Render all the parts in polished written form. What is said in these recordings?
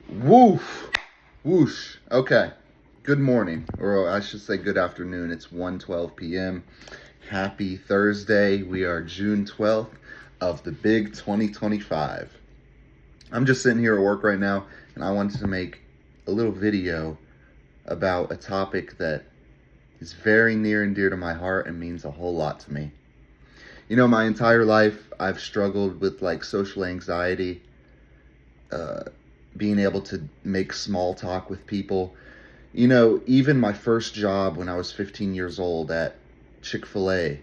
Woof. Whoosh. Okay. Good morning, or I should say good afternoon. It's 1:12 p.m. Happy Thursday. We are June 12th of the big 2025. I'm just sitting here at work right now, and I wanted to make a little video about a topic that is very near and dear to my heart and means a whole lot to me. You know, my entire life, I've struggled with like social anxiety, uh, being able to make small talk with people. You know, even my first job when I was 15 years old at Chick-fil-A,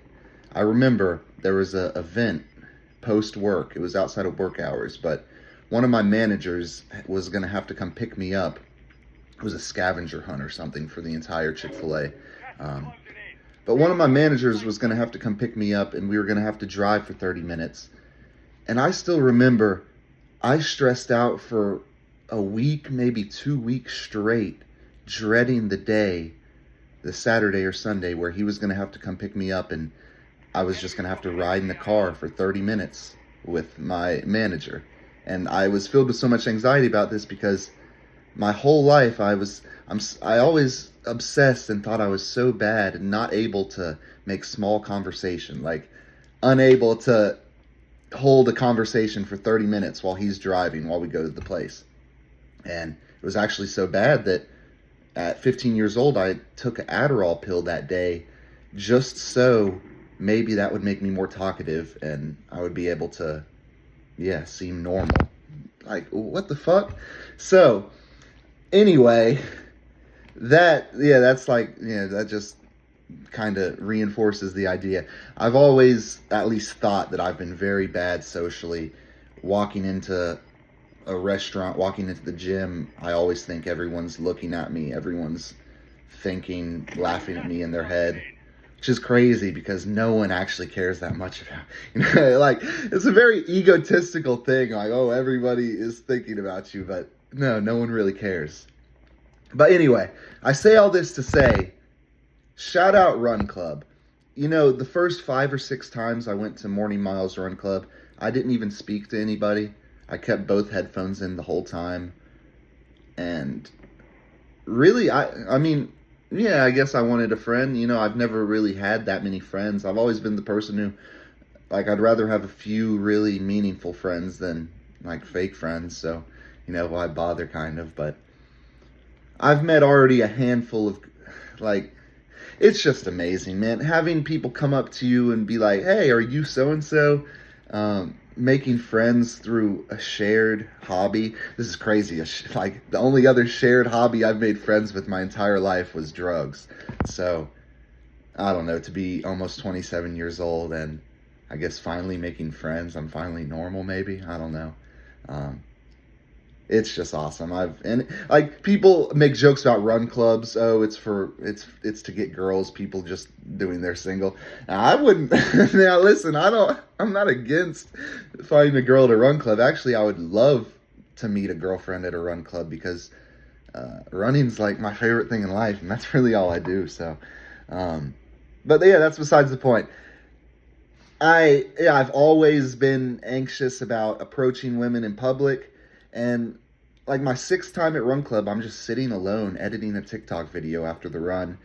I remember there was a event post work. It was outside of work hours, but one of my managers was going to have to come pick me up. It was a scavenger hunt or something for the entire Chick-fil-A. Um, but one of my managers was going to have to come pick me up, and we were going to have to drive for 30 minutes. And I still remember I stressed out for a week, maybe 2 weeks straight, dreading the day, the Saturday or Sunday, where he was going to have to come pick me up, and I was just going to have to ride in the car for 30 minutes with my manager. And I was filled with so much anxiety about this because my whole life I always obsessed and thought I was so bad and not able to make small conversation, like unable to hold a conversation for 30 minutes while he's driving while we go to the place. And it was actually so bad that at 15 years old, I took an Adderall pill that day just so maybe that would make me more talkative and I would be able to, seem normal. Like, what the fuck? So, anyway, that just kind of reinforces the idea. I've always at least thought that I've been very bad socially. Walking into a restaurant, walking into the gym, I always think everyone's looking at me, everyone's thinking, laughing at me in their head, which is crazy because no one actually cares that much about, like, it's a very egotistical thing, like, oh, everybody is thinking about you, but no one really cares. But anyway, I say all this to say, shout out Run Club. You know, the first 5 or 6 times I went to Morning Miles Run Club, I didn't even speak to anybody. I kept both headphones in the whole time. And really, I guess I wanted a friend. You know, I've never really had that many friends. I've always been the person who, like, I'd rather have a few really meaningful friends than, like, fake friends. So, why bother, kind of. But I've met already a handful of, like, it's just amazing, man. Having people come up to you and be like, hey, are you so-and-so? Making friends through a shared hobby. This is crazy. Like, the only other shared hobby I've made friends with my entire life was drugs. So, I don't know, to be almost 27 years old and I guess finally making friends, I'm finally normal maybe. I don't know. It's just awesome. And like, people make jokes about run clubs. Oh, it's to get girls. People just doing their single. Now, I wouldn't. Now listen, I'm not against finding a girl at a run club. Actually, I would love to meet a girlfriend at a run club because running's like my favorite thing in life, and that's really all I do. So, but yeah, that's besides the point. I've always been anxious about approaching women in public. And like my 6th time at Run Club, I'm just sitting alone editing a TikTok video after the run.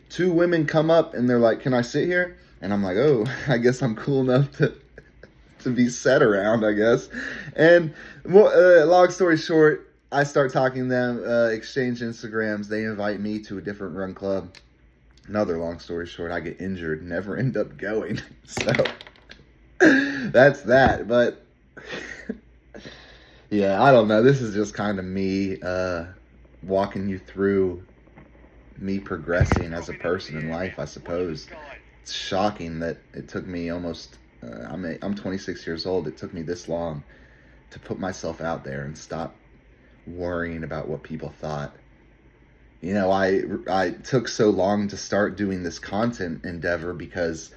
2 women come up and they're like, can I sit here? And I'm like, oh, I guess I'm cool enough to be sat around, I guess. And long story short, I start talking to them, exchange Instagrams. They invite me to a different run club. Another long story short, I get injured, never end up going. So that's that. But yeah, I don't know. This is just kind of me walking you through me progressing as a person in life, I suppose. It's shocking that it took me almost, I'm 26 years old. It took me this long to put myself out there and stop worrying about what people thought. You know, I took so long to start doing this content endeavor because,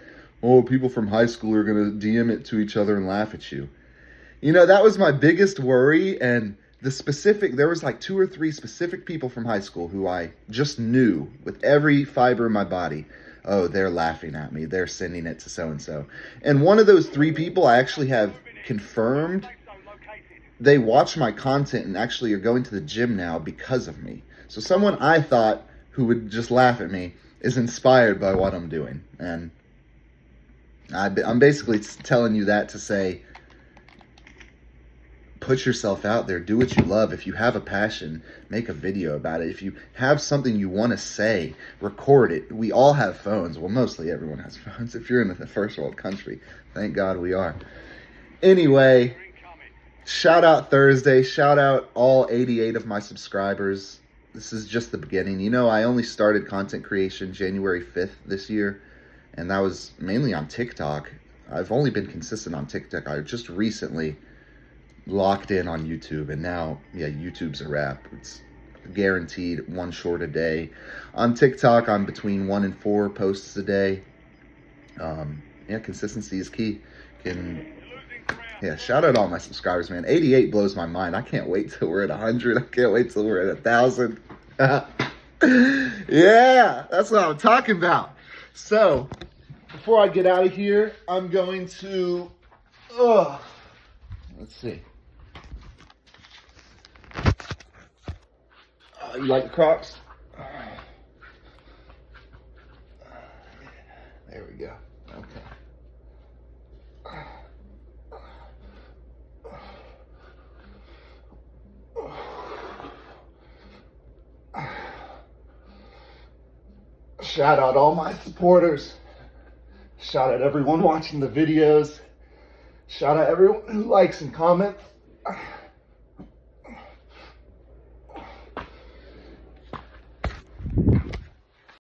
people from high school are going to DM it to each other and laugh at you. You know, that was my biggest worry, and there was like 2 or 3 specific people from high school who I just knew with every fiber in my body, oh, they're laughing at me, they're sending it to so-and-so. And one of those 3 people I actually have confirmed they watch my content and actually are going to the gym now because of me. So someone I thought who would just laugh at me is inspired by what I'm doing. And I'm basically telling you that to say, put yourself out there, do what you love. If you have a passion, make a video about it. If you have something you want to say, record it. We all have phones. Well, mostly everyone has phones. If you're in a first world country, thank God we are. Anyway, shout out Thursday. Shout out all 88 of my subscribers. This is just the beginning. You know, I only started content creation January 5th this year, and that was mainly on TikTok. I've only been consistent on TikTok. I just recently locked in on YouTube, and now, yeah, YouTube's a wrap. It's guaranteed one short a day. On TikTok, I'm between 1 and 4 posts a day. Yeah, consistency is key. Shout out all my subscribers, man. 88 blows my mind. I can't wait till we're at 100. I can't wait till we're at 1,000. Yeah, that's what I'm talking about. So, before I get out of here, I'm going to, let's see. You like the Crocs? There we go. Okay. Shout out all my supporters. Shout out everyone watching the videos. Shout out everyone who likes and comments.